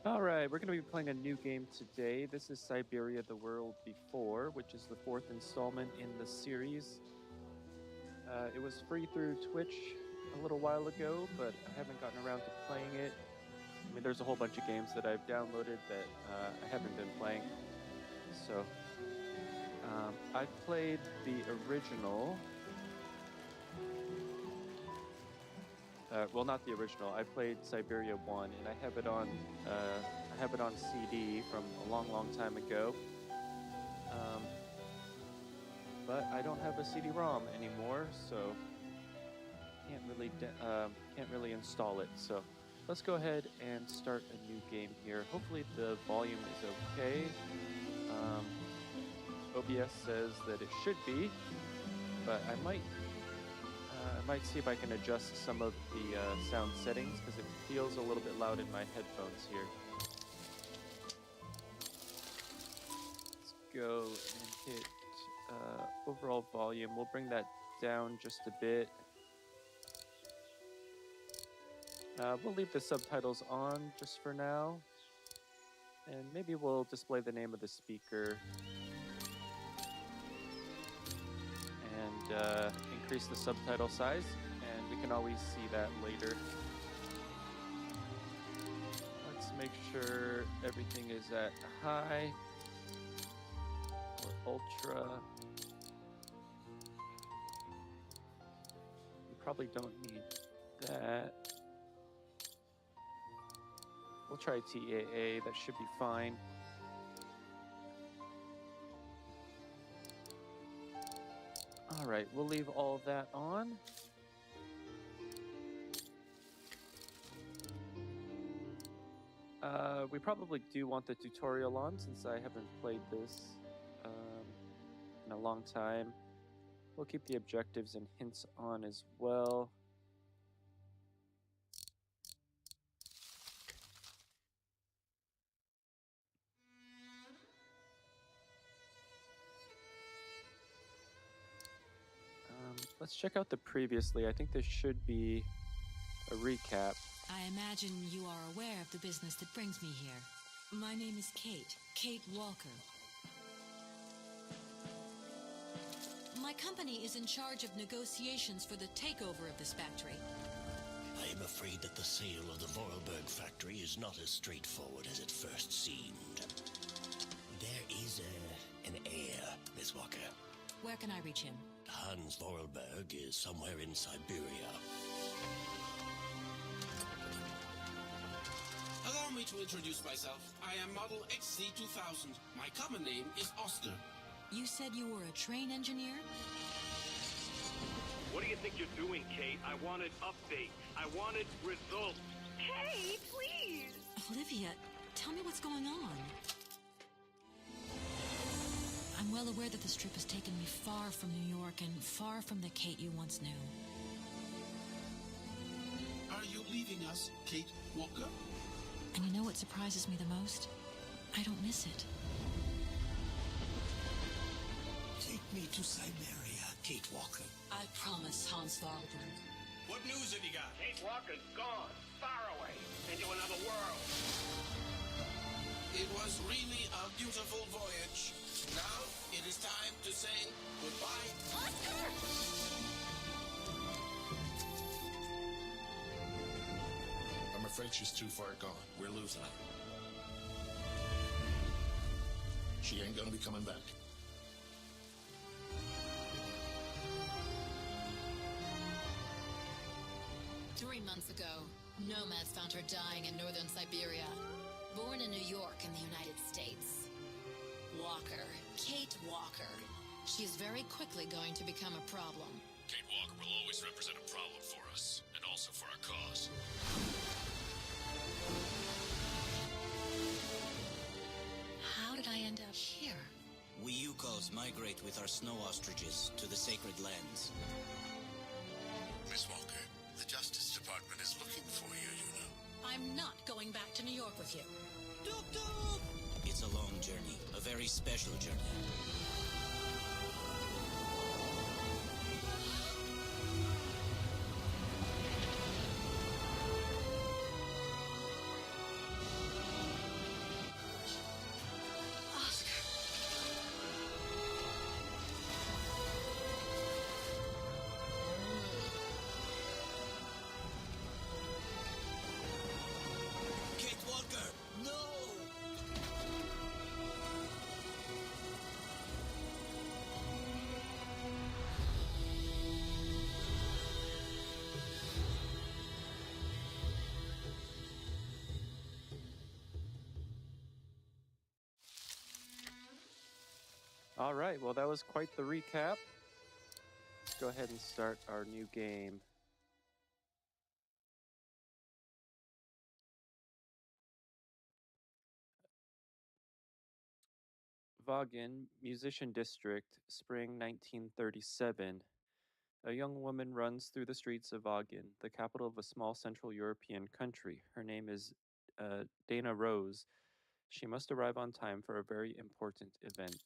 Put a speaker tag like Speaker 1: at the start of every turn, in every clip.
Speaker 1: All right, we're going to be playing a new game today. This is Syberia: The World Before, which is the fourth installment in the series. It was free through Twitch a little while ago, but I haven't gotten around to playing it. I mean, there's a whole bunch of games that I've downloaded that I haven't been playing. So I played the original. Well, not the original. I played Syberia 1, and I have it on CD from a long, long time ago. But I don't have a CD-ROM anymore, so can't really install it. So let's go ahead and start a new game here. Hopefully the volume is okay. OBS says that it should be, but I might see if I can adjust some of the sound settings because it feels a little bit loud in my headphones here. Let's go and hit overall volume. We'll bring that down just a bit. We'll leave the subtitles on just for now. And maybe we'll display the name of the speaker. And increase the subtitle size. And we can always see that later. Let's make sure everything is at high or ultra. You probably don't need that. We'll try TAA, that should be fine. All right, we'll leave all of that on. We probably do want the tutorial on since I haven't played this in a long time. We'll keep the objectives and hints on as well. Let's check out the previously. I think there should be a recap.
Speaker 2: I imagine you are aware of the business that brings me here. My name is Kate Walker. My company is in charge of negotiations for the takeover of this factory.
Speaker 3: I am afraid that the sale of the Vorarlberg factory is not as straightforward as it first seemed. There is an heir, Miss Walker.
Speaker 2: Where can I reach him?
Speaker 3: Hans Vorarlberg is somewhere in Syberia.
Speaker 4: Allow me to introduce myself. I am Model XC2000. My common name is Oscar.
Speaker 2: You said you were a train engineer?
Speaker 5: What do you think you're doing, Kate? I wanted updates. I wanted results.
Speaker 6: Hey, please!
Speaker 2: Olivia, tell me what's going on. I'm well aware that this trip has taken me far from New York and far from the Kate you once knew.
Speaker 4: Are you leaving us, Kate Walker?
Speaker 2: And you know what surprises me the most? I don't miss it.
Speaker 3: Take me to Syberia, Kate Walker.
Speaker 2: I promise, Hans Vorarlberg.
Speaker 4: What news have you got?
Speaker 5: Kate Walker's gone, far away, into another world.
Speaker 4: It was really a beautiful voyage. Now it is time to say goodbye.
Speaker 6: Oscar!
Speaker 7: I'm afraid she's too far gone. We're losing her. She ain't gonna be coming back.
Speaker 8: Three months ago, nomads found her dying in northern Syberia. Born in New York in the United States. Walker. Kate Walker. She is very quickly going to become a problem.
Speaker 9: Kate Walker will always represent a problem for us, and also for our cause.
Speaker 8: How did I end up here?
Speaker 10: We Yukos migrate with our snow ostriches to the sacred lands.
Speaker 7: Miss Walker, the Justice Department is looking for you, you know.
Speaker 8: I'm not going back to New York with you.
Speaker 10: It's a long journey, a very special journey.
Speaker 1: All right, well, that was quite the recap. Let's go ahead and start our new game. Vaughan, Musician District, spring 1937. A young woman runs through the streets of Vaughan, the capital of a small Central European country. Her name is Dana Rose. She must arrive on time for a very important event.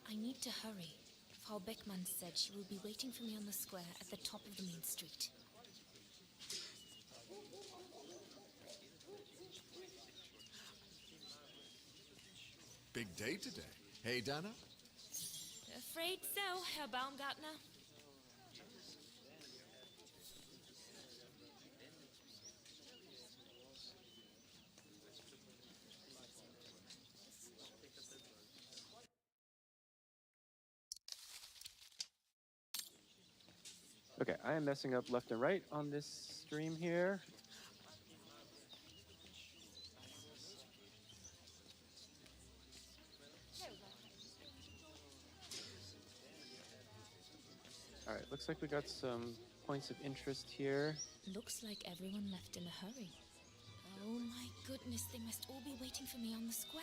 Speaker 11: I need to hurry. Frau Beckmann said she will be waiting for me on the square at the top of the main street.
Speaker 12: Big day today. Hey, Dana?
Speaker 11: Afraid so, Herr Baumgartner.
Speaker 1: Okay, I am messing up left and right on this stream here. All right, looks like we got some points of interest here.
Speaker 11: Looks like everyone left in a hurry. Oh my goodness, they must all be waiting for me on the square.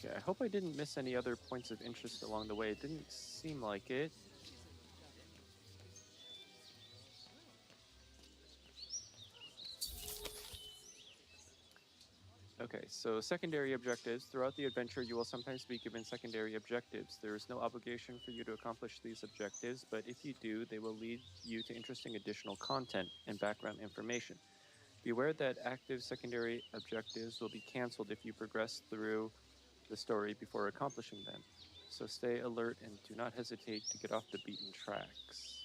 Speaker 1: Okay, I hope I didn't miss any other points of interest along the way. It didn't seem like it. Okay, so secondary objectives. Throughout the adventure, you will sometimes be given secondary objectives. There is no obligation for you to accomplish these objectives, but if you do, they will lead you to interesting additional content and background information. Beware that active secondary objectives will be canceled if you progress through the story before accomplishing them. So stay alert and do not hesitate to get off the beaten tracks.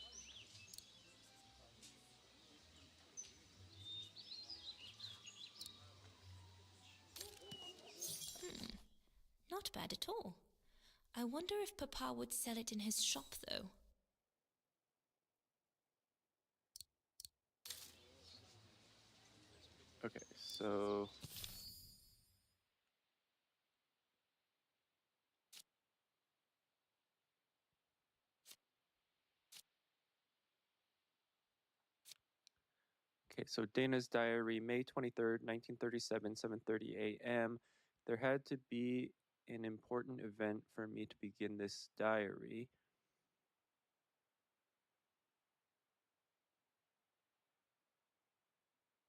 Speaker 11: Not bad bad at all. I wonder if Papa would sell it in his shop, though.
Speaker 1: Okay, so... Okay, so Dana's diary, May 23rd, 1937, 7:30 a.m. There had to be an important event for me to begin this diary.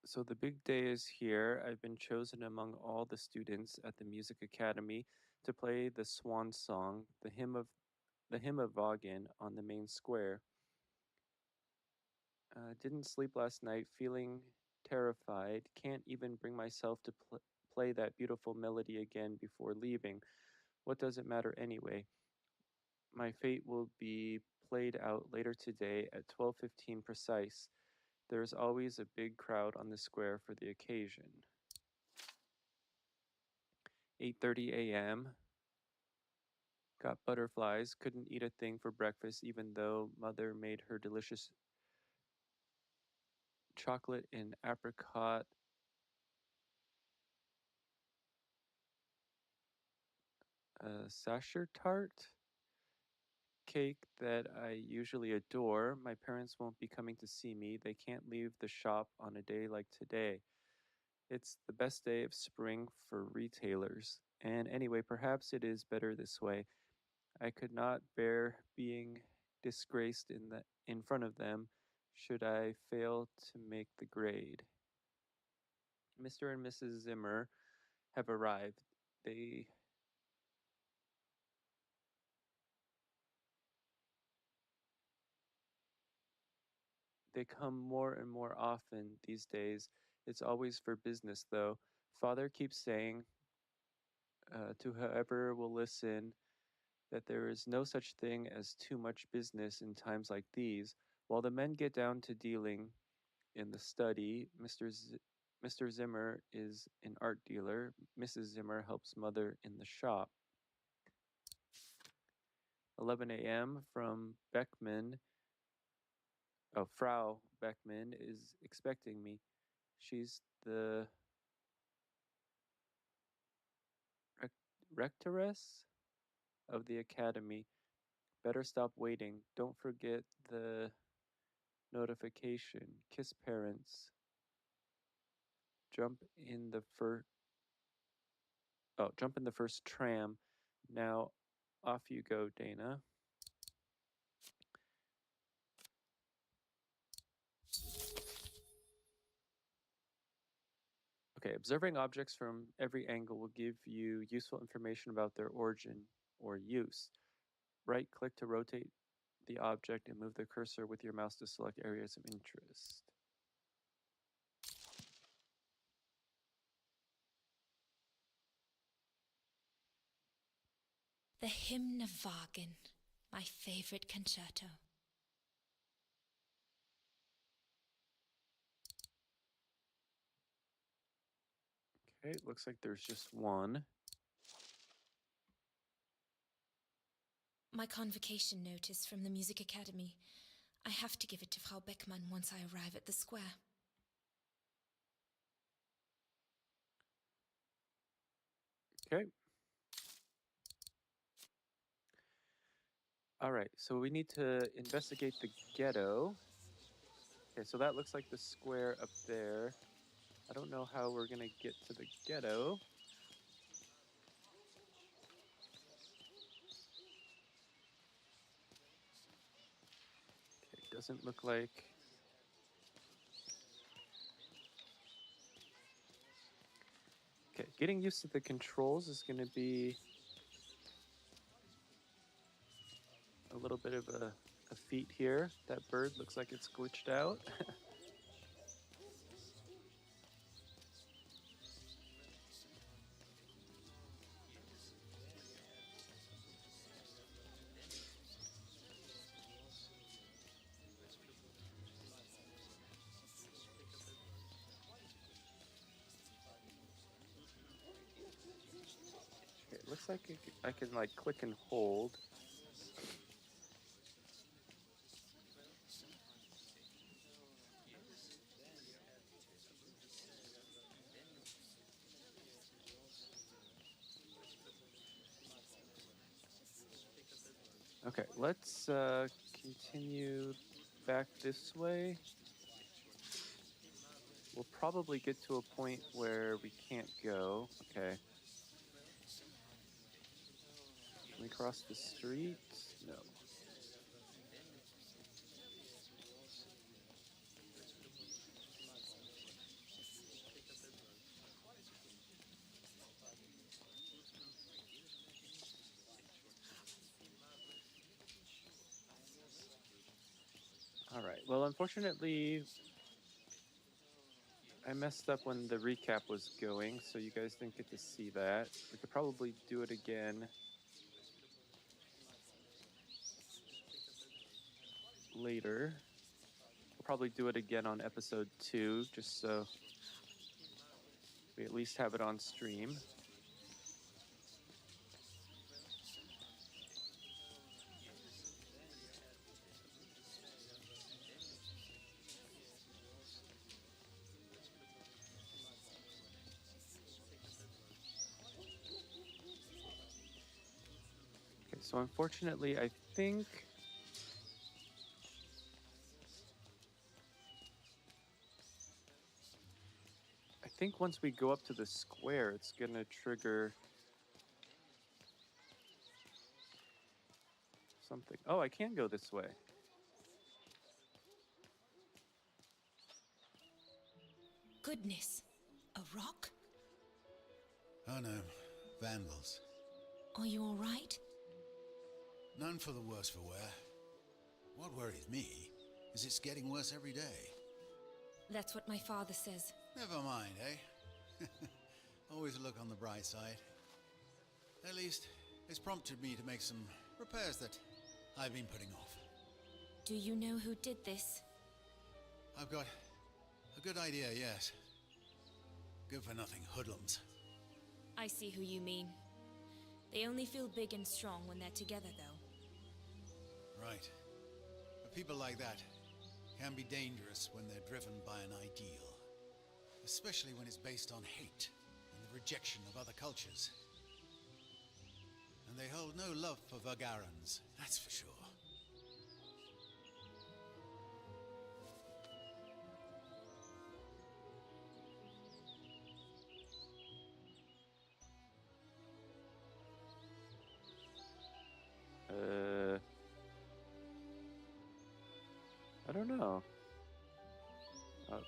Speaker 1: So the big day is here. I've been chosen among all the students at the Music Academy to play the swan song, the hymn of Vaughan on the main square. Didn't sleep last night, feeling terrified. Can't even bring myself to play that beautiful melody again before leaving. What does it matter anyway? My fate will be played out later today at 12:15 precise. There's always a big crowd on the square for the occasion. 8:30 a.m. Got butterflies. Couldn't eat a thing for breakfast even though Mother made her delicious chocolate and apricot sacher tart cake that I usually adore. My parents won't be coming to see me. They can't leave the shop on a day like today. It's the best day of spring for retailers. And anyway, perhaps it is better this way. I could not bear being disgraced in front of them should I fail to make the grade. Mr. and Mrs. Zimmer have arrived. They come more and more often these days. It's always for business, though. Father keeps saying to whoever will listen that there is no such thing as too much business in times like these. While the men get down to dealing in the study, Mr. Zimmer is an art dealer. Mrs. Zimmer helps Mother in the shop. 11 a.m. from Beckman. Oh, Frau Beckman is expecting me. She's the rectoress of the academy. Better stop waiting. Don't forget the notification. Kiss parents. Jump in the first. Oh, jump in the first tram. Now, off you go, Dana. Okay, observing objects from every angle will give you useful information about their origin or use. Right-click to rotate the object and move the cursor with your mouse to select areas of interest.
Speaker 11: The Hymn of Vaughan, my favorite concerto.
Speaker 1: Okay, looks like there's just one.
Speaker 11: My convocation notice from the Music Academy. I have to give it to Frau Beckmann once I arrive at the square.
Speaker 1: Okay. All right, so we need to investigate the ghetto. Okay, so that looks like the square up there. I don't know how we're gonna get to the ghetto. Okay, doesn't look like... Okay, getting used to the controls is gonna be a little bit of a feat here. That bird looks like it's glitched out. guess I can like click and hold. Okay, let's continue back this way. We'll probably get to a point where we can't go. Okay. Can we cross the street? No. All right. Well, unfortunately, I messed up when the recap was going, so you guys didn't get to see that. We could probably do it again later. We'll probably do it again on episode 2, just so we at least have it on stream. Okay, so unfortunately, I think once we go up to the square, it's gonna trigger something. Oh, I can go this way.
Speaker 11: Goodness, a rock?
Speaker 13: Oh no, vandals.
Speaker 11: Are you all right?
Speaker 13: None for the worse for wear. What worries me is it's getting worse every day.
Speaker 11: That's what my father says.
Speaker 13: Never mind, eh? Always look on the bright side. At least, it's prompted me to make some repairs that I've been putting off.
Speaker 11: Do you know who did this?
Speaker 13: I've got a good idea, yes. Good for nothing hoodlums.
Speaker 11: I see who you mean. They only feel big and strong when they're together, though.
Speaker 13: Right. But people like that can be dangerous when they're driven by an ideal. Especially when it's based on hate and the rejection of other cultures. And they hold no love for Vagarans, that's for sure.
Speaker 1: I don't know.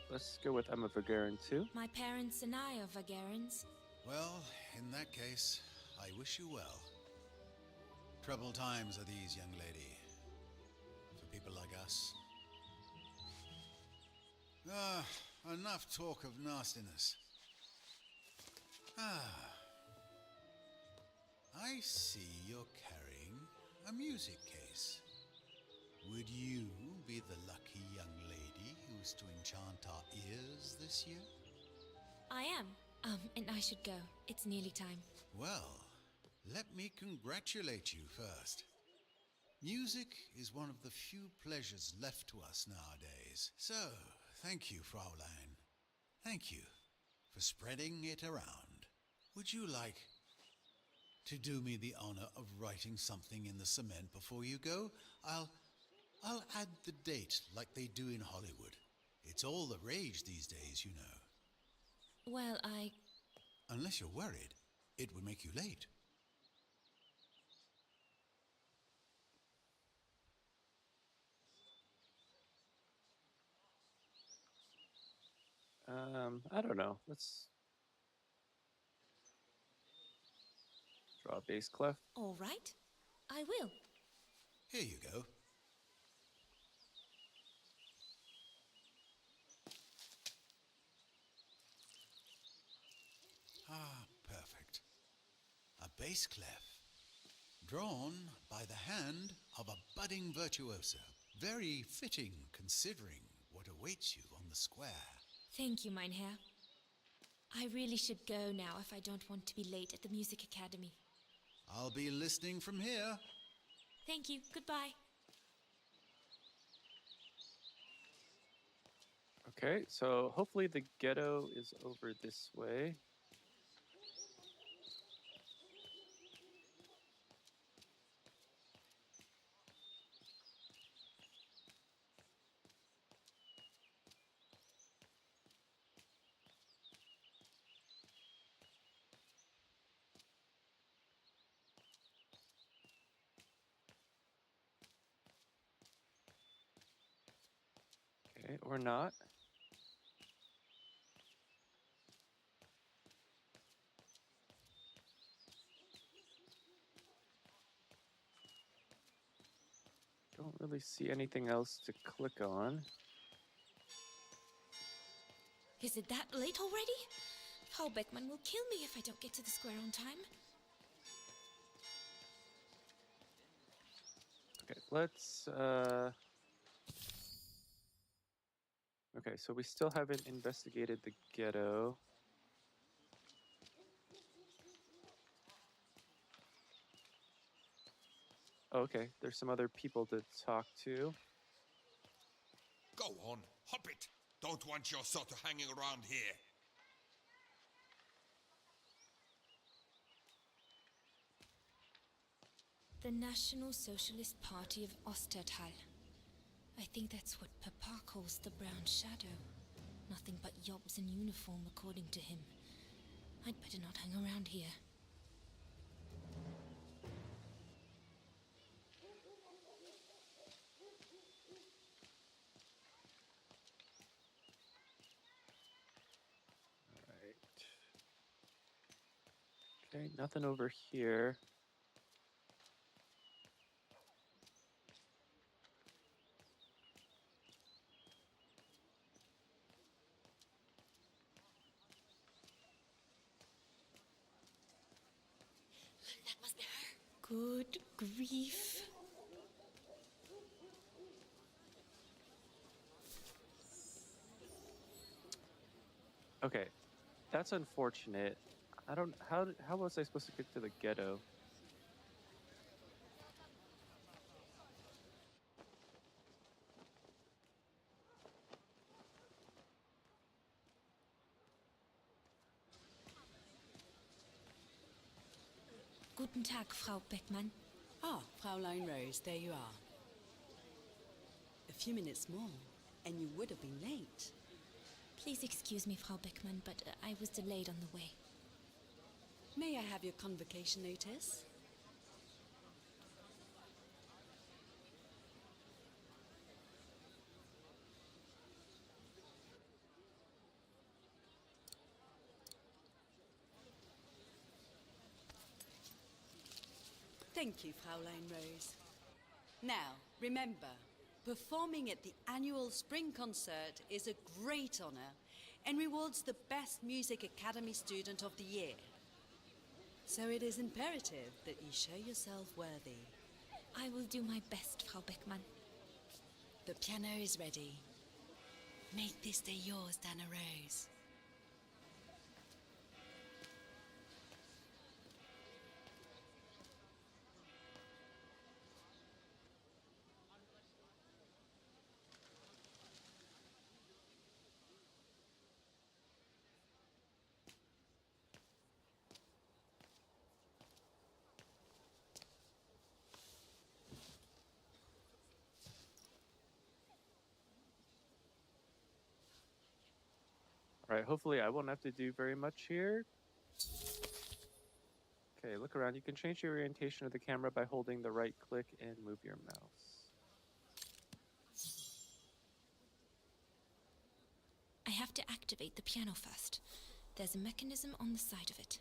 Speaker 1: Let's go with I'm a Vagaran too.
Speaker 11: My parents and I are Vagarans.
Speaker 13: Well, in that case, I wish you well. Troubled times are these, young lady. For people like us. Enough talk of nastiness. I see you're carrying a music case. Would you be the lucky young lady who's to enchant our ears this year?
Speaker 11: I am. And I should go. It's nearly time.
Speaker 13: Well, let me congratulate you first. Music is one of the few pleasures left to us nowadays. So, thank you, Fraulein. Thank you for spreading it around. Would you like to do me the honor of writing something in the cement before you go? I'll add the date like they do in Hollywood. It's all the rage these days, you know.
Speaker 11: Well,
Speaker 13: Unless you're worried, it would make you late.
Speaker 1: I don't know. Let's draw a bass clef.
Speaker 11: All right. I will.
Speaker 13: Here you go. Perfect. A bass clef. Drawn by the hand of a budding virtuoso. Very fitting considering what awaits you on the square.
Speaker 11: Thank you, mein Herr. I really should go now if I don't want to be late at the Music Academy.
Speaker 13: I'll be listening from here.
Speaker 11: Thank you. Goodbye.
Speaker 1: Okay, so hopefully the ghetto is over this way. Okay, or not. Don't really see anything else to click on.
Speaker 11: Is it that late already? Frau Beckmann will kill me if I don't get to the square on time.
Speaker 1: Okay, let's okay, so we still haven't investigated the ghetto. Okay, there's some other people to talk to.
Speaker 14: Go on, hop it. Don't want your sort of hanging around here.
Speaker 11: The National Socialist Party of Ostertal. I think that's what Papa calls the Brown Shadow. Nothing but yobs in uniform, according to him. I'd better not hang around here.
Speaker 1: Okay, nothing over here.
Speaker 11: That must be her. Good grief.
Speaker 1: Okay, that's unfortunate. I don't. How was I supposed to get to the ghetto?
Speaker 11: Guten Tag, Frau Beckmann.
Speaker 15: Ah, Fraulein Rose, there you are. A few minutes more, and you would have been late.
Speaker 11: Please excuse me, Frau Beckmann, but I was delayed on the way.
Speaker 15: May I have your convocation notice? Thank you, Fraulein Rose. Now, remember, performing at the annual spring concert is a great honor and rewards the best Music Academy student of the year. So it is imperative that you show yourself worthy.
Speaker 11: I will do my best, Frau Beckmann.
Speaker 15: The piano is ready. Make this day yours, Dana Rose.
Speaker 1: All right, hopefully I won't have to do very much here. Okay, look around. You can change the orientation of the camera by holding the right click and move your mouse.
Speaker 11: I have to activate the piano first. There's a mechanism on the side of it.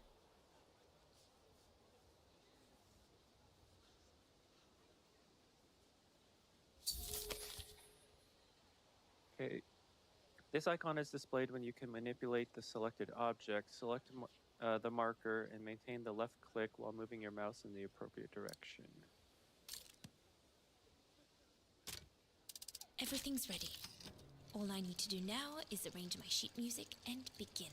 Speaker 1: Okay. This icon is displayed when you can manipulate the selected object. Select the marker and maintain the left click while moving your mouse in the appropriate direction.
Speaker 11: Everything's ready. All I need to do now is arrange my sheet music and begin.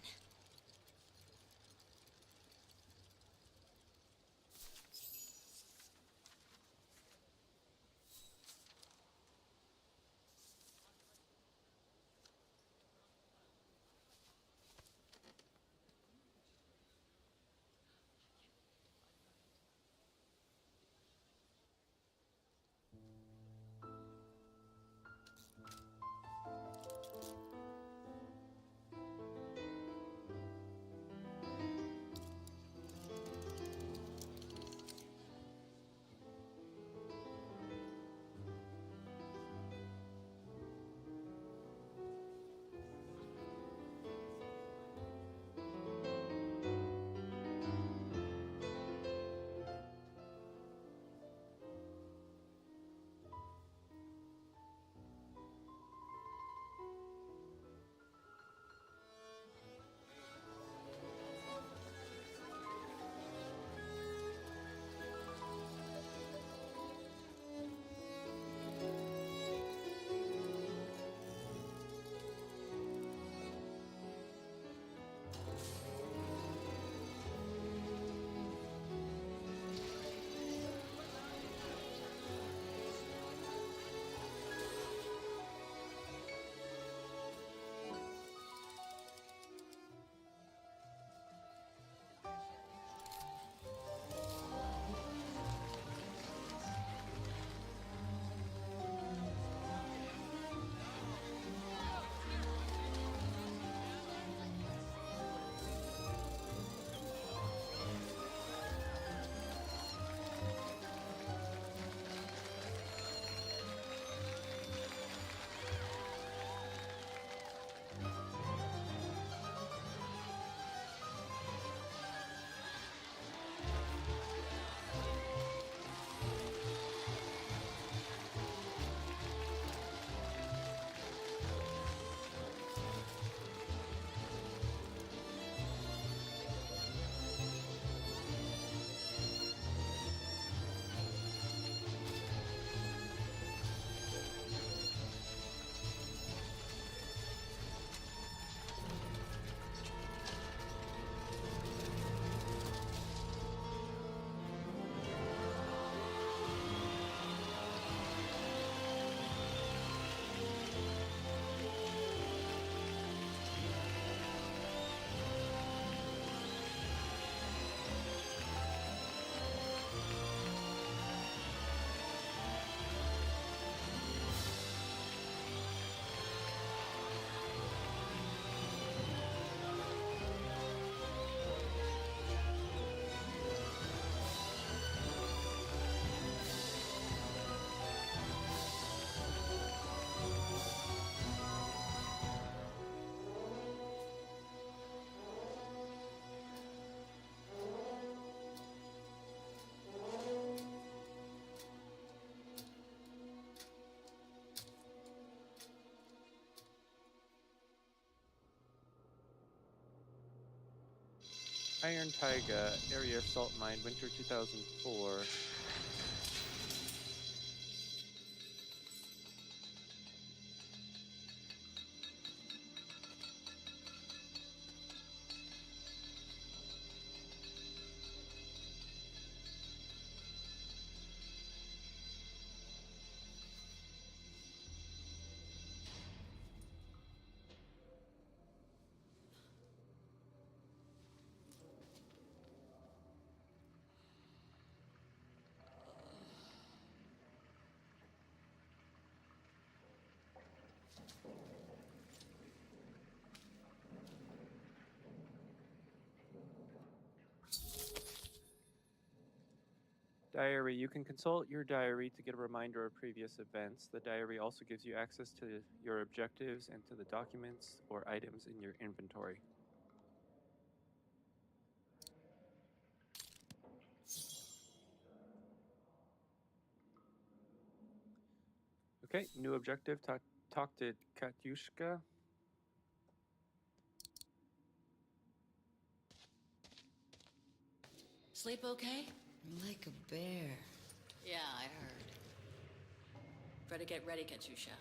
Speaker 1: Iron Taiga, Area Salt Mine, Winter 2004. Diary. You can consult your diary to get a reminder of previous events. The diary also gives you access to your objectives and to the documents or items in your inventory. Okay, new objective. Talk to Katyushka.
Speaker 16: Sleep okay?
Speaker 17: Like a bear.
Speaker 16: Yeah, I heard. Better get ready, Katyusha.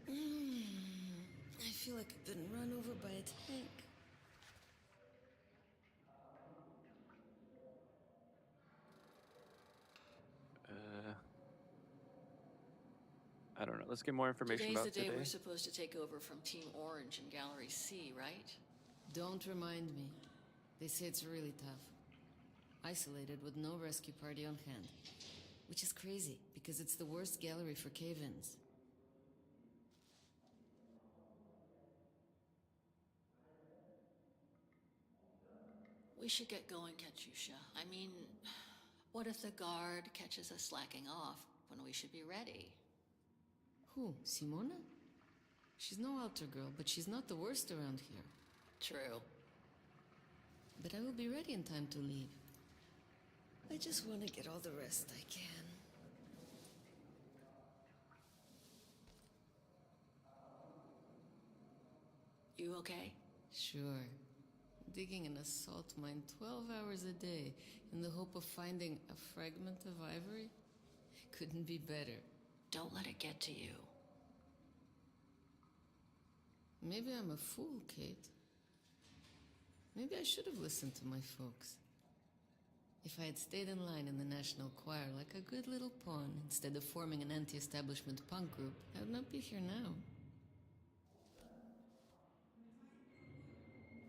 Speaker 17: I feel like I've been run over by a tank.
Speaker 1: I don't know. Let's get more information
Speaker 16: Today's
Speaker 1: about
Speaker 16: the day
Speaker 1: today.
Speaker 16: we're supposed to take over from Team Orange in Gallery C, right?
Speaker 17: Don't remind me. They say it's really tough. Isolated with no rescue party on hand. Which is crazy, because it's the worst gallery for cave-ins.
Speaker 16: We should get going, Katyusha. I mean, what if the guard catches us slacking off when we should be ready?
Speaker 17: Who? Simona? She's no altar girl, but she's not the worst around here.
Speaker 16: True.
Speaker 17: But I will be ready in time to leave. I just want to get all the rest I can.
Speaker 16: You okay?
Speaker 17: Sure. Digging in a salt mine 12 hours a day in the hope of finding a fragment of ivory? Couldn't be better.
Speaker 16: Don't let it get to you.
Speaker 17: Maybe I'm a fool, Kate. Maybe I should have listened to my folks. If I had stayed in line in the National Choir like a good little pawn, instead of forming an anti-establishment punk group, I would not be here now.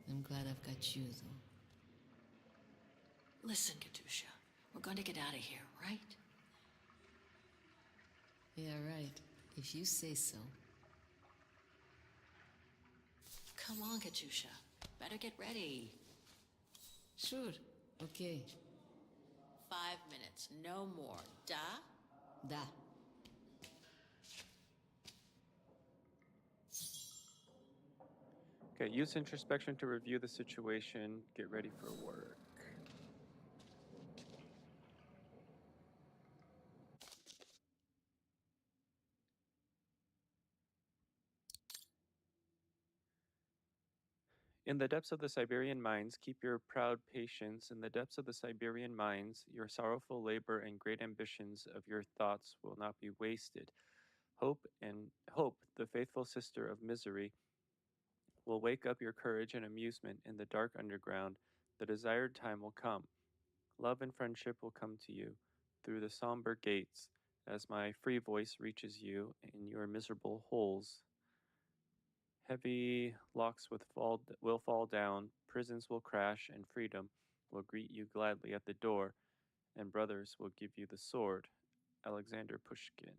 Speaker 17: I'm glad I've got you, though.
Speaker 16: Listen, Katyusha. We're going to get out of here, right?
Speaker 17: Yeah, right. If you say so.
Speaker 16: Come on, Katyusha. Better get ready.
Speaker 17: Sure. Okay.
Speaker 16: 5 minutes, no more. Da?
Speaker 17: Da.
Speaker 1: Okay, use introspection to review the situation. Get ready for work. In the depths of the Siberian mines, keep your proud patience. In the depths of the Siberian mines, your sorrowful labor and great ambitions of your thoughts will not be wasted. Hope, the faithful sister of misery, will wake up your courage and amusement in the dark underground. The desired time will come. Love and friendship will come to you through the somber gates as my free voice reaches you in your miserable holes. Heavy locks will fall down, prisons will crash, and freedom will greet you gladly at the door, and brothers will give you the sword. Alexander Pushkin.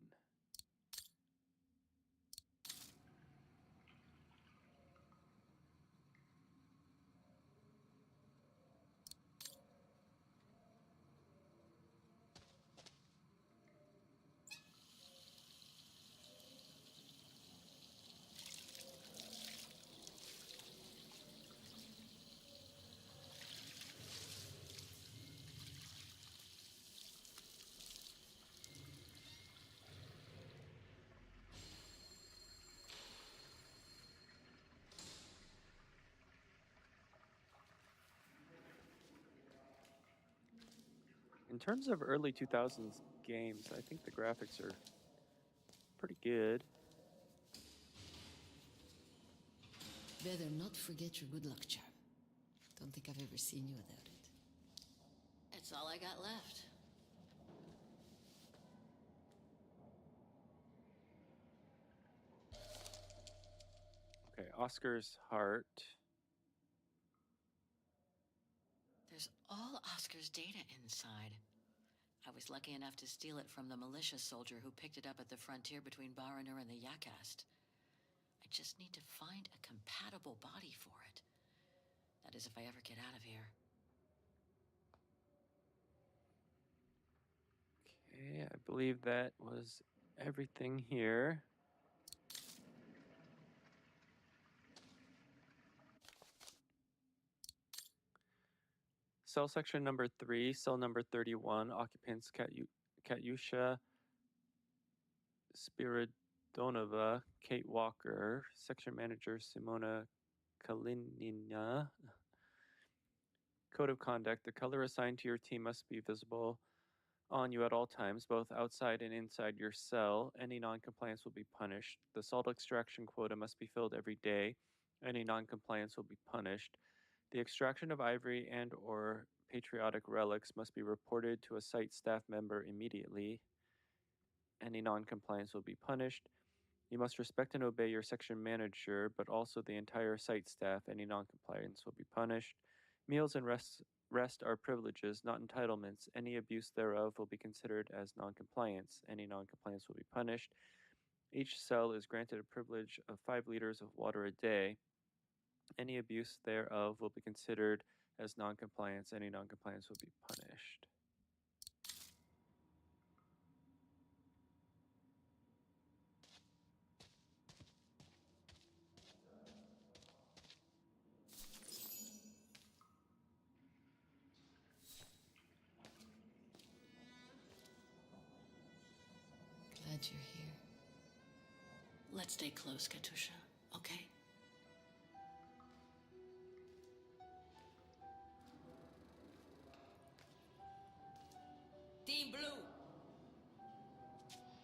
Speaker 1: In terms of early 2000s games, I think the graphics are pretty good.
Speaker 17: Better not forget your good luck charm. Don't think I've ever seen you without it.
Speaker 16: It's all I got left.
Speaker 1: Okay, Oscar's heart.
Speaker 16: There's all Oscar's data inside. I was lucky enough to steal it from the militia soldier who picked it up at the frontier between Baranur and the Yakast. I just need to find a compatible body for it. That is, if I ever get out of here.
Speaker 1: Okay, I believe that was everything here. Cell section number 3, cell number 31, occupants Katyusha Spiridonova, Kate Walker, section manager Simona Kalinina. Code of conduct: the color assigned to your team must be visible on you at all times, both outside and inside your cell. Any non-compliance will be punished. The salt extraction quota must be filled every day. Any non-compliance will be punished. The extraction of ivory and or patriotic relics must be reported to a site staff member immediately. Any non-compliance will be punished. You must respect and obey your section manager, but also the entire site staff. Any non-compliance will be punished. Meals and rest are privileges, not entitlements. Any abuse thereof will be considered as non-compliance. Any non-compliance will be punished. Each cell is granted a privilege of 5 liters of water a day. Any abuse thereof will be considered as non-compliance. Any non-compliance will be punished.
Speaker 17: Glad you're here.
Speaker 16: Let's stay close, Katyusha, okay?
Speaker 18: Team Blue!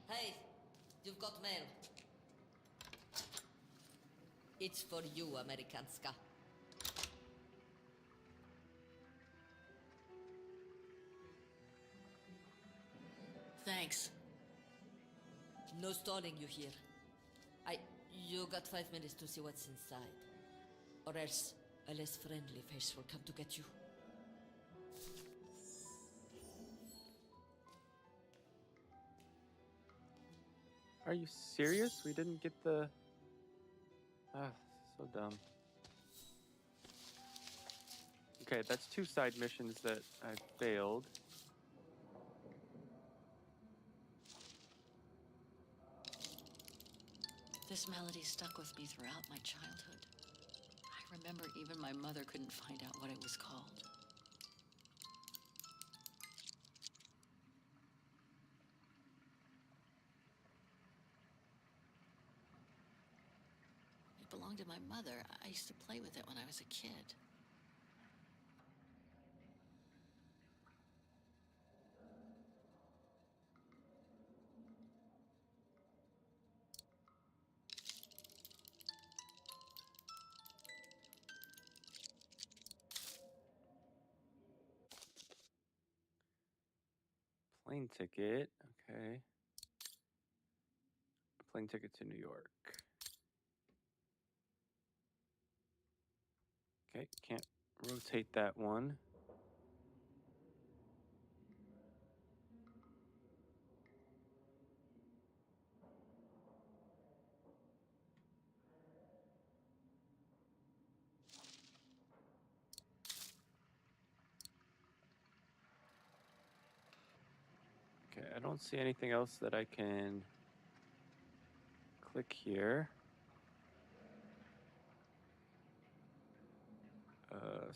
Speaker 18: Hey, you've got mail. It's for you, Amerikanska.
Speaker 16: Thanks.
Speaker 18: No stalling you here. You got 5 minutes to see what's inside. Or else a less friendly face will come to get you.
Speaker 1: Are you serious? We didn't get the... so dumb. Okay, that's 2 side missions that I failed.
Speaker 16: This melody stuck with me throughout my childhood. I remember even my mother couldn't find out what it was called. It belonged to my mother. I used to play with it when I was a kid.
Speaker 1: Plane ticket, okay. Plane ticket to New York. Okay, can't rotate that one. Okay, I don't see anything else that I can click here.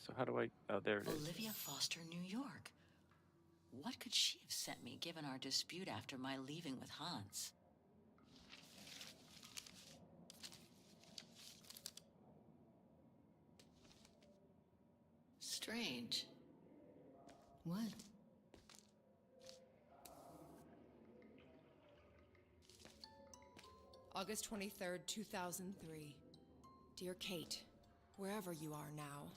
Speaker 1: So how do I... Oh, there it is.
Speaker 16: Olivia Foster, New York. What could she have sent me given our dispute after my leaving with Hans? Strange.
Speaker 17: What?
Speaker 19: August 23rd, 2003. Dear Kate, wherever you are now,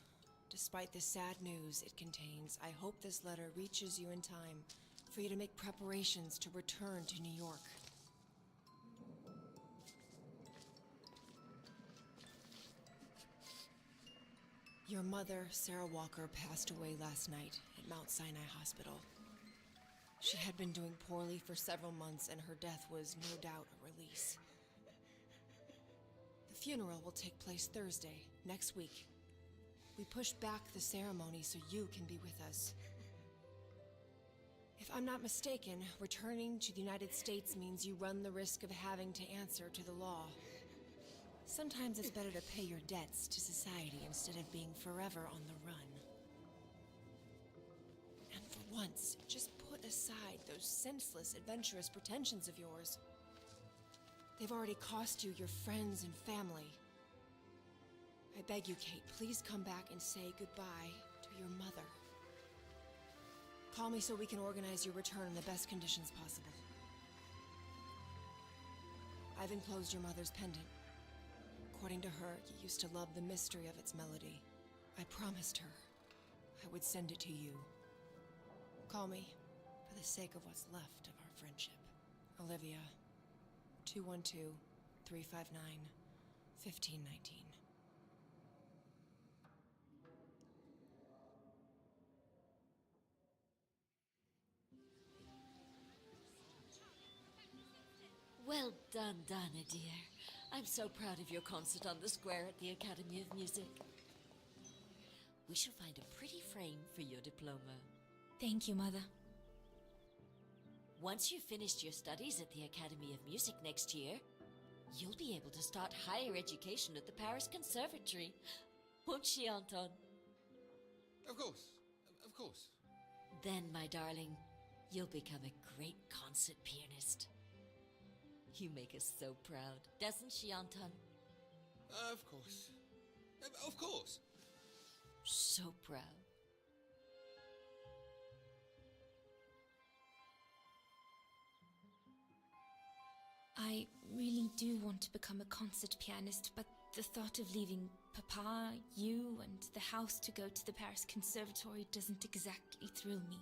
Speaker 19: despite the sad news it contains, I hope this letter reaches you in time for you to make preparations to return to New York. Your mother, Sarah Walker, passed away last night at Mount Sinai Hospital. She had been doing poorly for several months, and her death was no doubt a release. The funeral will take place Thursday, next week. We pushed back the ceremony so you can be with us. If I'm not mistaken, returning to the United States means you run the risk of having to answer to the law. Sometimes it's better to pay your debts to society instead of being forever on the run. And for once, just put aside those senseless, adventurous pretensions of yours. They've already cost you your friends and family. I beg you, Kate, please come back and say goodbye to your mother. Call me so we can organize your return in the best conditions possible. I've enclosed your mother's pendant. According to her, you used to love the mystery of its melody. I promised her I would send it to you. Call me for the sake of what's left of our friendship. Olivia, 212-359-1519.
Speaker 18: Well done, Dana, dear. I'm so proud of your concert on the square at the Academy of Music. We shall find a pretty frame for your diploma.
Speaker 11: Thank you, Mother.
Speaker 18: Once you've finished your studies at the Academy of Music next year, you'll be able to start higher education at the Paris Conservatory. Won't she, Anton?
Speaker 14: Of course. Of course.
Speaker 18: Then, my darling, you'll become a great concert pianist. You make us so proud, doesn't she, Anton?
Speaker 14: Of course. Of course.
Speaker 18: So proud.
Speaker 11: I really do want to become a concert pianist, but the thought of leaving Papa, you, and the house to go to the Paris Conservatory doesn't exactly thrill me.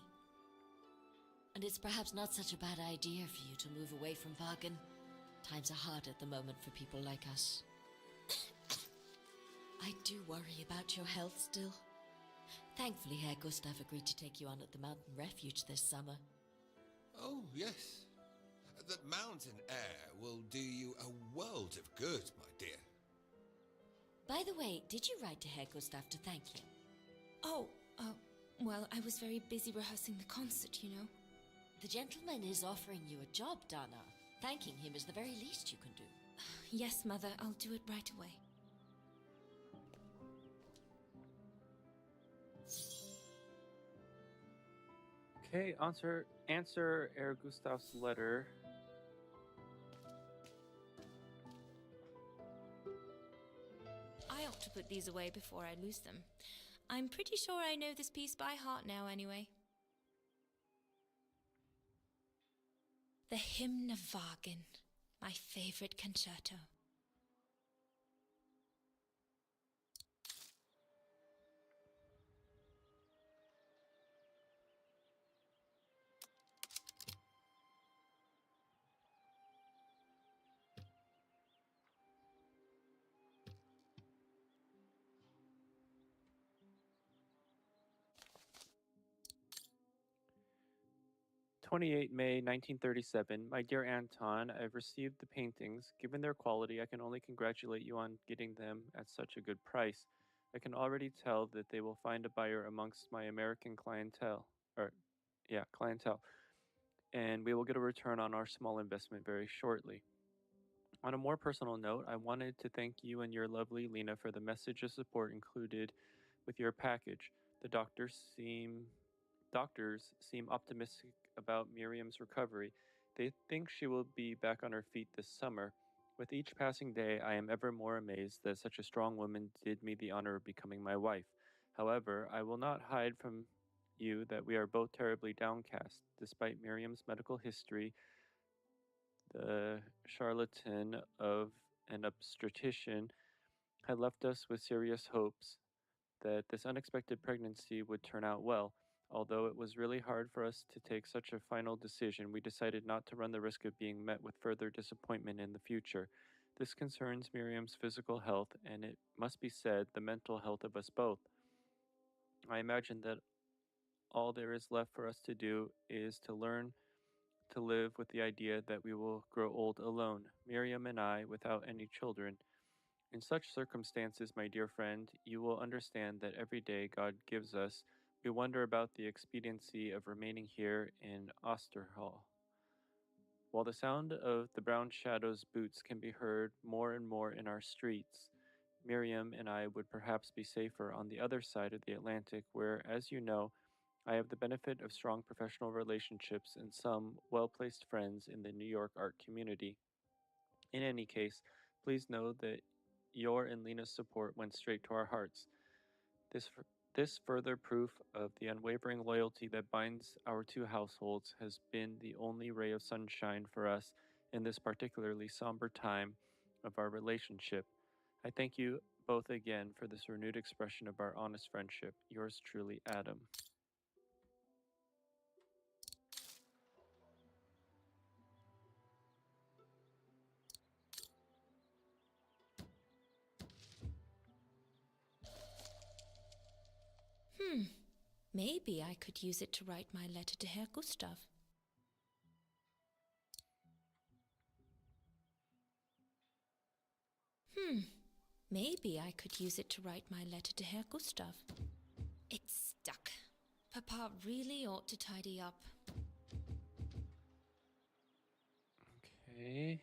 Speaker 18: And it's perhaps not such a bad idea for you to move away from Wagen. Times are hard at the moment for people like us. I do worry about your health still. Thankfully, Herr Gustav agreed to take you on at the mountain refuge this summer.
Speaker 14: Oh, yes. That mountain air will do you a world of good, my dear.
Speaker 18: By the way, did you write to Herr Gustav to thank him?
Speaker 11: Well, I was very busy rehearsing the concert, you know.
Speaker 18: The gentleman is offering you a job, Dana. Thanking him is the very least you can do.
Speaker 11: Yes, Mother, I'll do it right away.
Speaker 1: Okay, answer Herr Gustav's letter.
Speaker 11: I ought to put these away before I lose them. I'm pretty sure I know this piece by heart now, anyway. The Hymn of Wagen, my favorite concerto.
Speaker 1: May 1937. My dear Anton, I've received the paintings. Given their quality, I can only congratulate you on getting them at such a good price. I can already tell that they will find a buyer amongst my American clientele. And we will get a return on our small investment very shortly. On a more personal note, I wanted to thank you and your lovely Lena for the message of support included with your package. The doctors seem optimistic about Miriam's recovery. They think she will be back on her feet this summer. With each passing day, I am ever more amazed that such a strong woman did me the honor of becoming my wife. However, I will not hide from you that we are both terribly downcast. Despite Miriam's medical history, the charlatan of an obstetrician, had left us with serious hopes that this unexpected pregnancy would turn out well. Although it was really hard for us to take such a final decision, we decided not to run the risk of being met with further disappointment in the future. This concerns Miriam's physical health, and it must be said, the mental health of us both. I imagine that all there is left for us to do is to learn to live with the idea that we will grow old alone, Miriam and I, without any children. In such circumstances, my dear friend, you will understand that every day God gives us, we wonder about the expediency of remaining here in Osterhall. While the sound of the brown shadow's boots can be heard more and more in our streets, Miriam and I would perhaps be safer on the other side of the Atlantic, where, as you know, I have the benefit of strong professional relationships and some well-placed friends in the New York art community. In any case, please know that your and Lena's support went straight to our hearts. This further proof of the unwavering loyalty that binds our two households has been the only ray of sunshine for us in this particularly somber time of our relationship. I thank you both again for this renewed expression of our honest friendship. Yours truly, Adam.
Speaker 11: Maybe I could use it to write my letter to Herr Gustav. Maybe I could use it to write my letter to Herr Gustav. It's stuck. Papa really ought to tidy up.
Speaker 1: Okay.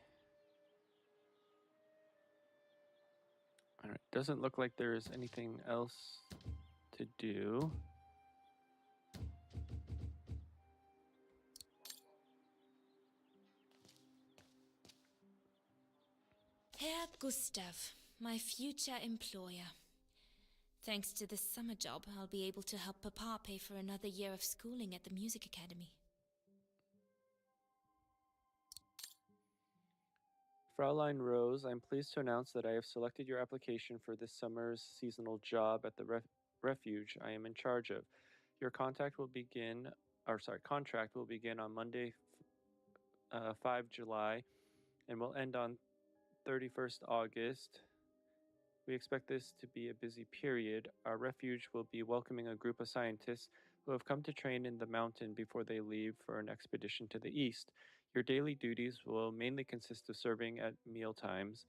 Speaker 1: Alright, doesn't look like there's anything else to do.
Speaker 11: Herr Gustav, my future employer. Thanks to this summer job, I'll be able to help Papa pay for another year of schooling at the music academy.
Speaker 1: Fraulein Rose, I'm pleased to announce that I have selected your application for this summer's seasonal job at the refuge I am in charge of. Your contract will begin on Monday, 5 July, and will end on 31st August. We expect this to be a busy period. Our refuge will be welcoming a group of scientists who have come to train in the mountain before they leave for an expedition to the east. Your daily duties will mainly consist of serving at meal times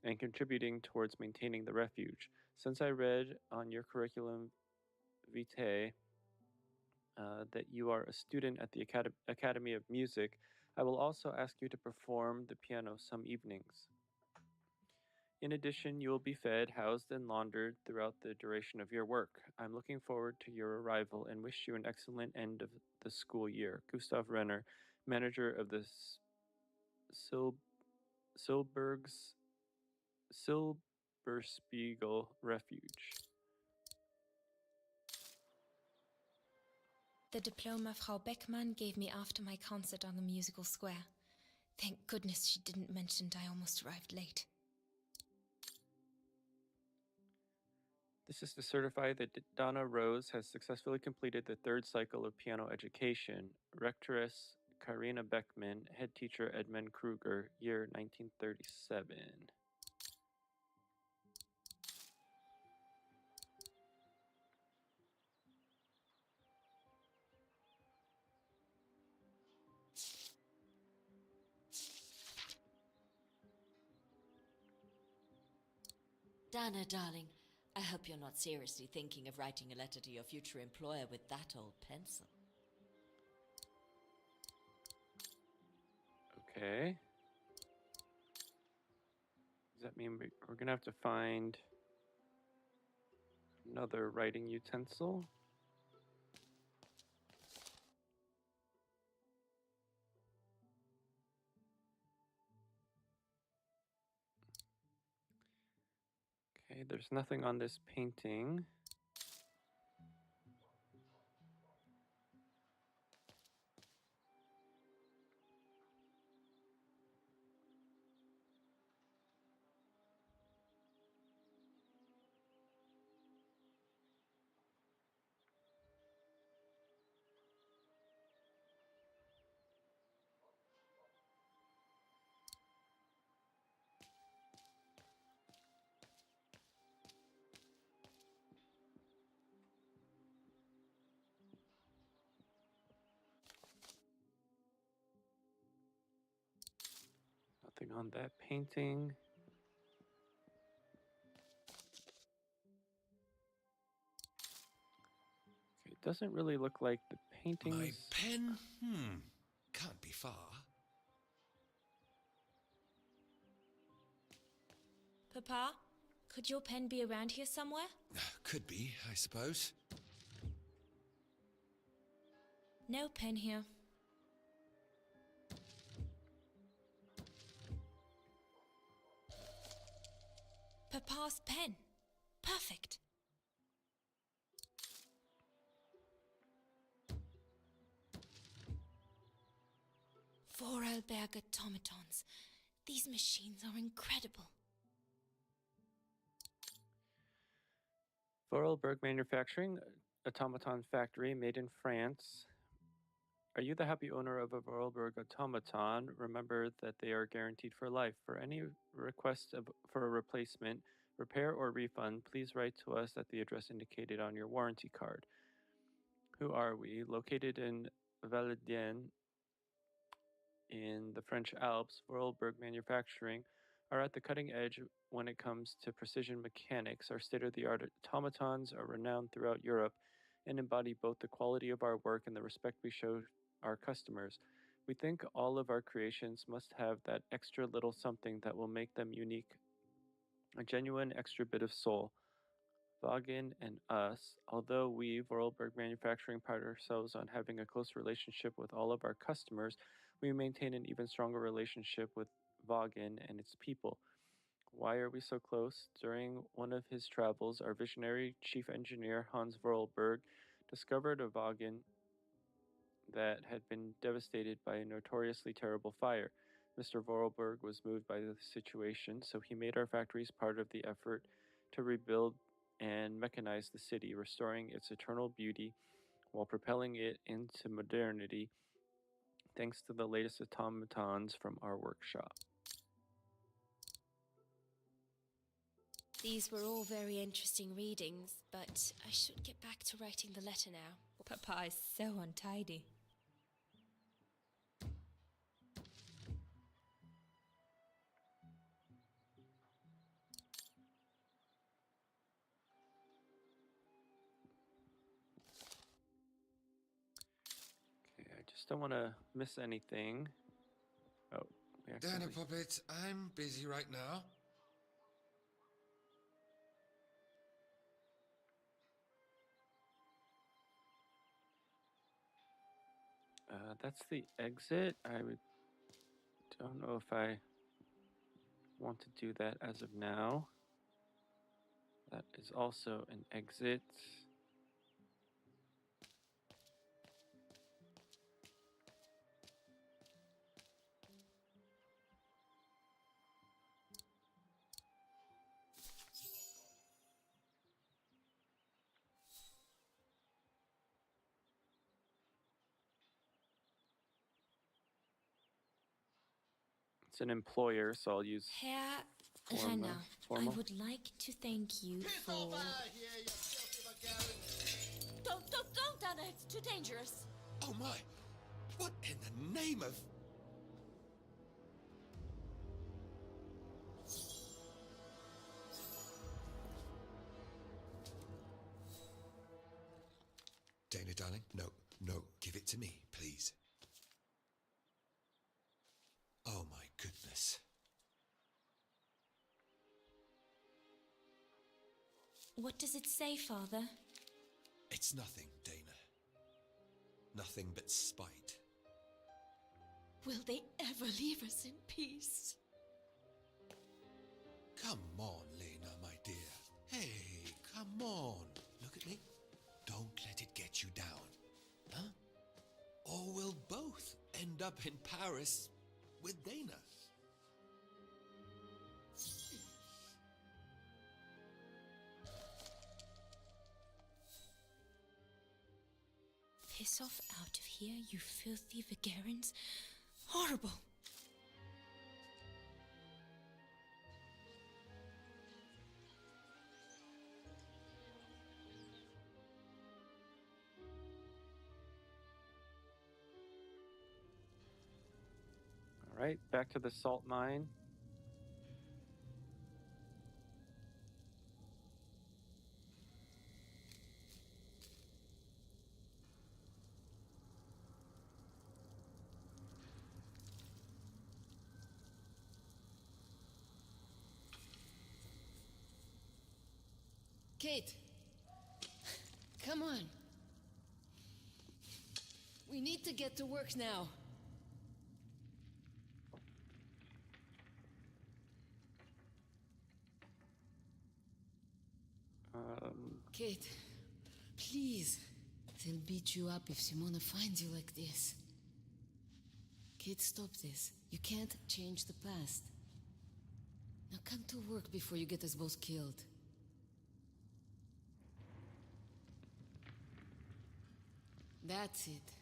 Speaker 1: and contributing towards maintaining the refuge. Since I read on your curriculum vitae that you are a student at the Academy of Music, I will also ask you to perform the piano some evenings. In addition, you will be fed, housed, and laundered throughout the duration of your work. I'm looking forward to your arrival and wish you an excellent end of the school year. Gustav Renner, manager of the Silberspiegel Refuge.
Speaker 11: The diploma Frau Beckmann gave me after my concert on the musical square. Thank goodness she didn't mention I almost arrived late.
Speaker 1: This is to certify that Donna Rose has successfully completed the third cycle of piano education. Rectoress Karina Beckman, head teacher Edmund Kruger, year 1937.
Speaker 18: Dana, darling, I hope you're not seriously thinking of writing a letter to your future employer with that old pencil.
Speaker 1: Okay. Does that mean we're going to have to find another writing utensil? Okay, there's nothing on this painting. Nothing on that painting. Okay, it doesn't really look like the paintings.
Speaker 14: My pen? Can't be far.
Speaker 11: Papa, could your pen be around here somewhere?
Speaker 14: Could be, I suppose.
Speaker 11: No pen here. Papa's pen. Perfect. Vorarlberg automatons. These machines are incredible.
Speaker 1: Vorarlberg Manufacturing, automaton factory made in France. Are you the happy owner of a Vorarlberg automaton? Remember that they are guaranteed for life. For any request for a replacement, repair, or refund, please write to us at the address indicated on your warranty card. Who are we? Located in Valadienne in the French Alps, Vorarlberg Manufacturing are at the cutting edge when it comes to precision mechanics. Our state-of-the-art automatons are renowned throughout Europe and embody both the quality of our work and the respect we show our customers. We think all of our creations must have that extra little something that will make them unique, a genuine extra bit of soul. Vaughan and us, although we, Vorarlberg Manufacturing, pride ourselves on having a close relationship with all of our customers, we maintain an even stronger relationship with Vaughan and its people. Why are we so close? During one of his travels, our visionary chief engineer, Hans Vorarlberg, discovered a Vaughan that had been devastated by a notoriously terrible fire. Mr. Vorarlberg was moved by the situation, so he made our factories part of the effort to rebuild and mechanize the city, restoring its eternal beauty while propelling it into modernity, thanks to the latest automatons from our workshop.
Speaker 11: These were all very interesting readings, but I should get back to writing the letter now.
Speaker 20: Papa is so untidy.
Speaker 1: Okay, I just don't want to miss anything. Oh, we
Speaker 14: Dana
Speaker 1: accidentally...
Speaker 14: Puppet, I'm busy right now.
Speaker 1: That's the exit. Don't know if I want to do that as of now. That is also an exit. It's an employer, so I'll use
Speaker 11: Herr Renner, I would like to thank you for...
Speaker 18: Don't, Anna, it's too dangerous.
Speaker 14: Oh my! What in the name of... Dana, darling, no, give it to me, please. Oh my goodness.
Speaker 11: What does it say, Father?
Speaker 14: It's nothing, Dana. Nothing but spite.
Speaker 18: Will they ever leave us in peace?
Speaker 14: Come on, Lena, my dear. Hey, come on. Look at me. Don't let it get you down. Huh? Or we'll both end up in Paris with Dana.
Speaker 11: Piss off out of here, you filthy Vagarans. Horrible!
Speaker 1: Alright, back to the salt mine.
Speaker 17: Kate! Come on! We need to get to work now. Kate, please. They'll beat you up if Simona finds you like this. Kate, stop this. You can't change the past. Now come to work before you get us both killed. That's it.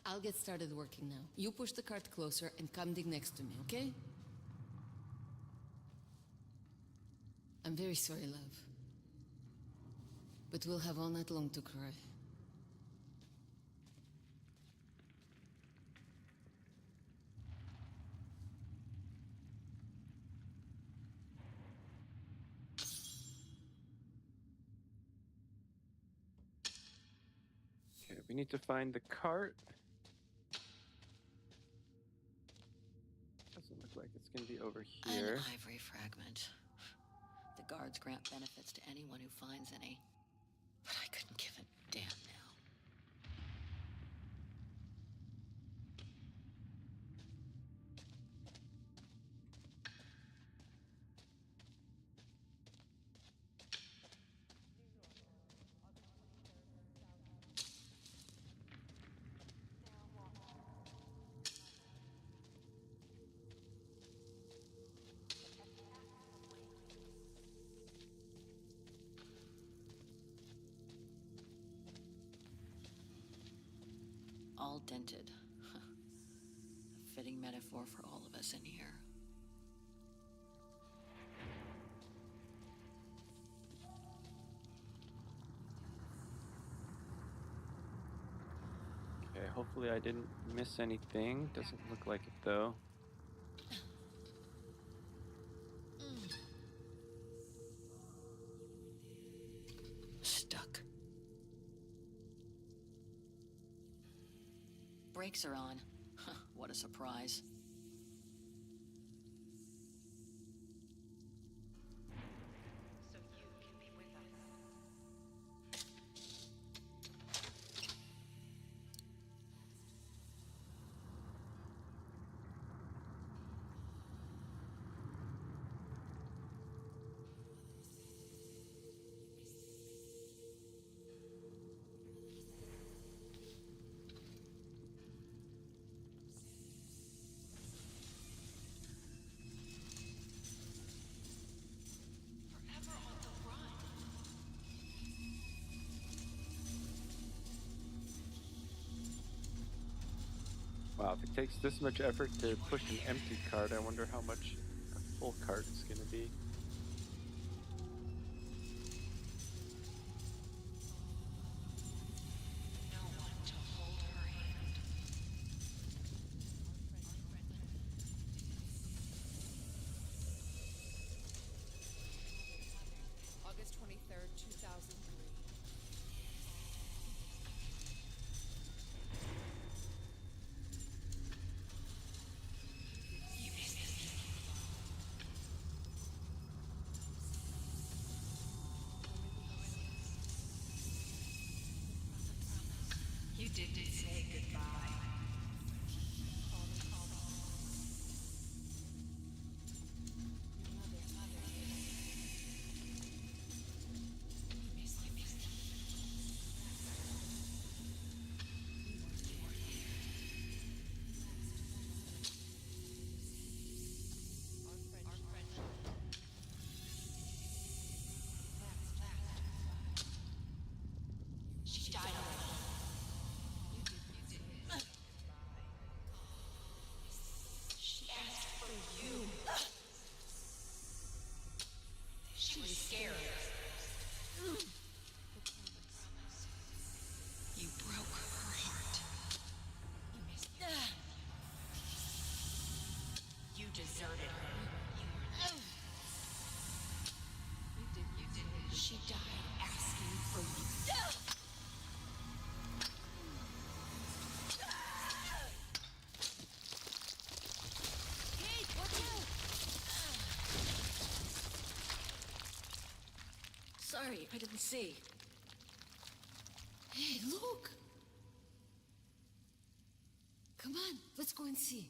Speaker 17: I'll get started working now. You push the cart closer and come dig next to me, okay? I'm very sorry, love. But we'll have all night long to cry.
Speaker 1: Okay, we need to find the cart. Doesn't look like it's going to be over here.
Speaker 16: An ivory fragment. The guards grant benefits to anyone who finds any. But I couldn't give a damn now. All dented. A fitting metaphor for all of us in here.
Speaker 1: Okay, hopefully I didn't miss anything. Doesn't look like it though.
Speaker 16: Stuck. Brakes are on. What a surprise.
Speaker 1: Wow, if it takes this much effort to push an empty cart, I wonder how much a full cart is going to be.
Speaker 19: August 23rd, 2003.
Speaker 6: You didn't say goodbye. She died already.
Speaker 16: Sorry, I didn't see.
Speaker 17: Hey, look! Come on, let's go and see.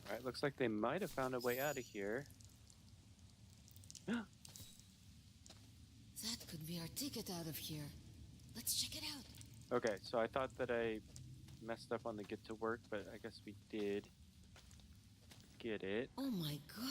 Speaker 1: Alright, looks like they might have found a way out of here.
Speaker 17: That could be our ticket out of here. Let's check it out.
Speaker 1: Okay, so I thought that I messed up on the get to work, but I guess we did get it.
Speaker 17: Oh my god.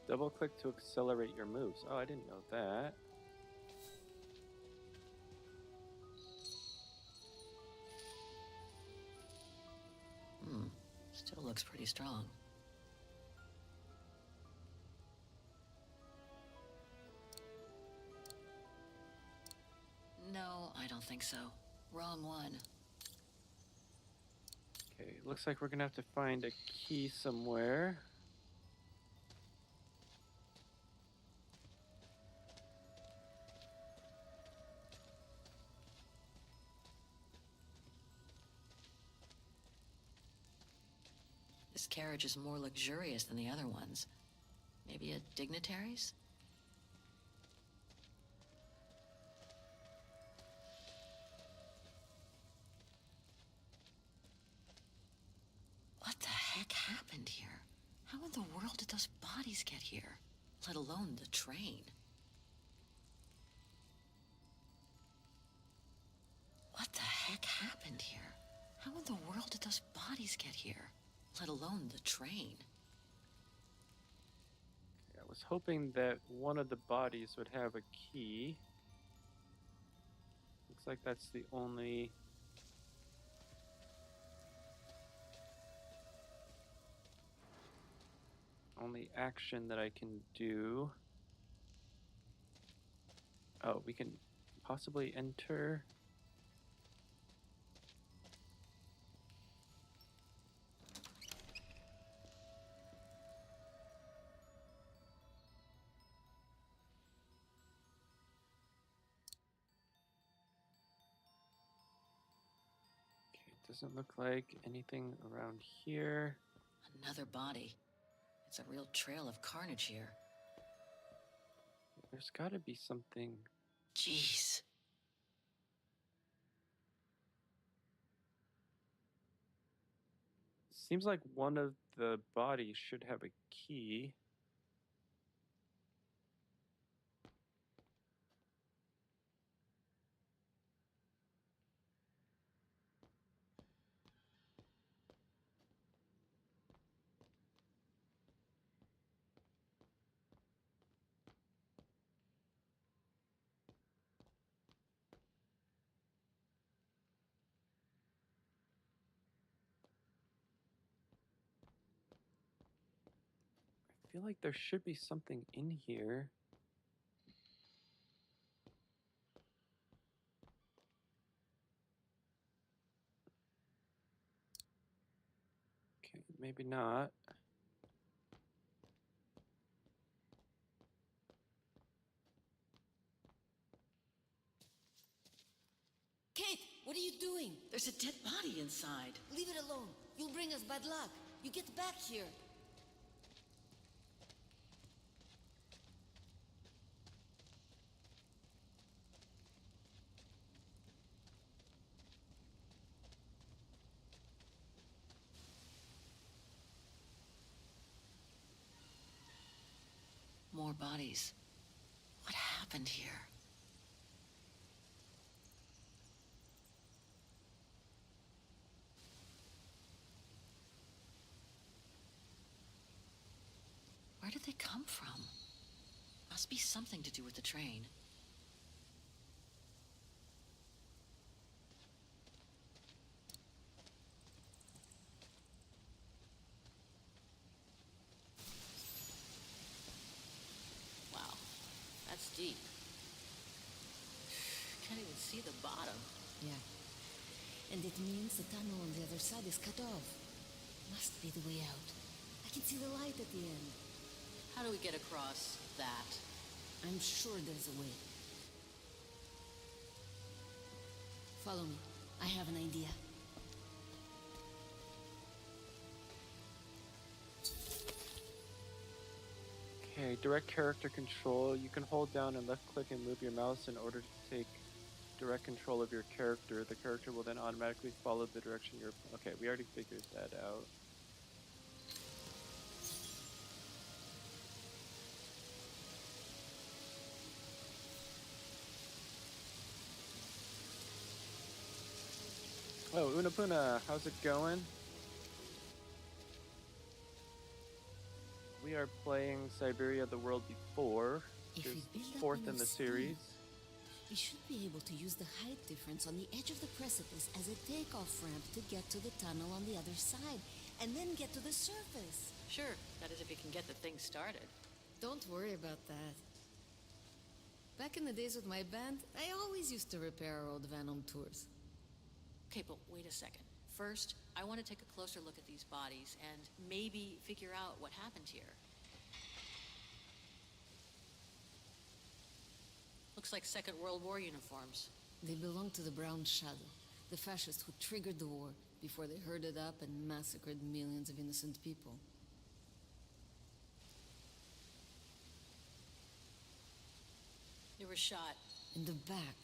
Speaker 1: Double click to accelerate your moves. Oh, I didn't know that.
Speaker 16: Still looks pretty strong. No, I don't think so. Wrong one.
Speaker 1: Okay, looks like we're gonna have to find a key somewhere.
Speaker 16: This carriage is more luxurious than the other ones. Maybe a dignitary's? What the heck happened here? How in the world did those bodies get here? Let alone the train. What the heck happened here? How in the world did those bodies get here? Let alone the train.
Speaker 1: I was hoping that one of the bodies would have a key. Looks like that's the only action that I can do. Oh, we can possibly enter. Doesn't look like anything around here.
Speaker 16: Another body. It's a real trail of carnage here.
Speaker 1: There's gotta be something.
Speaker 16: Jeez.
Speaker 1: Seems like one of the bodies should have a key. I feel like there should be something in here. Okay, maybe not.
Speaker 17: Kate, what are you doing?
Speaker 16: There's a dead body inside.
Speaker 17: Leave it alone. You'll bring us bad luck. You get back here.
Speaker 16: More bodies. What happened here? Where did they come from? Must be something to do with the train. see the bottom.
Speaker 17: Yeah. And it means the tunnel on the other side is cut off. Must be the way out. I can see the light at the end.
Speaker 16: How do we get across that?
Speaker 17: I'm sure there's a way. Follow me. I have an idea.
Speaker 1: Okay, direct character control. You can hold down and left click and move your mouse in order to take direct control of your character. The character will then automatically follow the direction you're... Okay, we already figured that out. Oh, Unapuna, how's it going? We are playing Syberia the World Before, which is the fourth in the series.
Speaker 17: We should be able to use the height difference on the edge of the precipice as a takeoff ramp to get to the tunnel on the other side, and then get to the surface.
Speaker 16: Sure, that is if you can get the thing started.
Speaker 17: Don't worry about that. Back in the days with my band, I always used to repair our old van on tours.
Speaker 16: Okay, but wait a second. First, I want to take a closer look at these bodies and maybe figure out what happened here. Looks like Second World War uniforms.
Speaker 17: They belong to the Brown Shadow, the fascists who triggered the war before they herded up and massacred millions of innocent people.
Speaker 16: They were shot.
Speaker 17: In the back,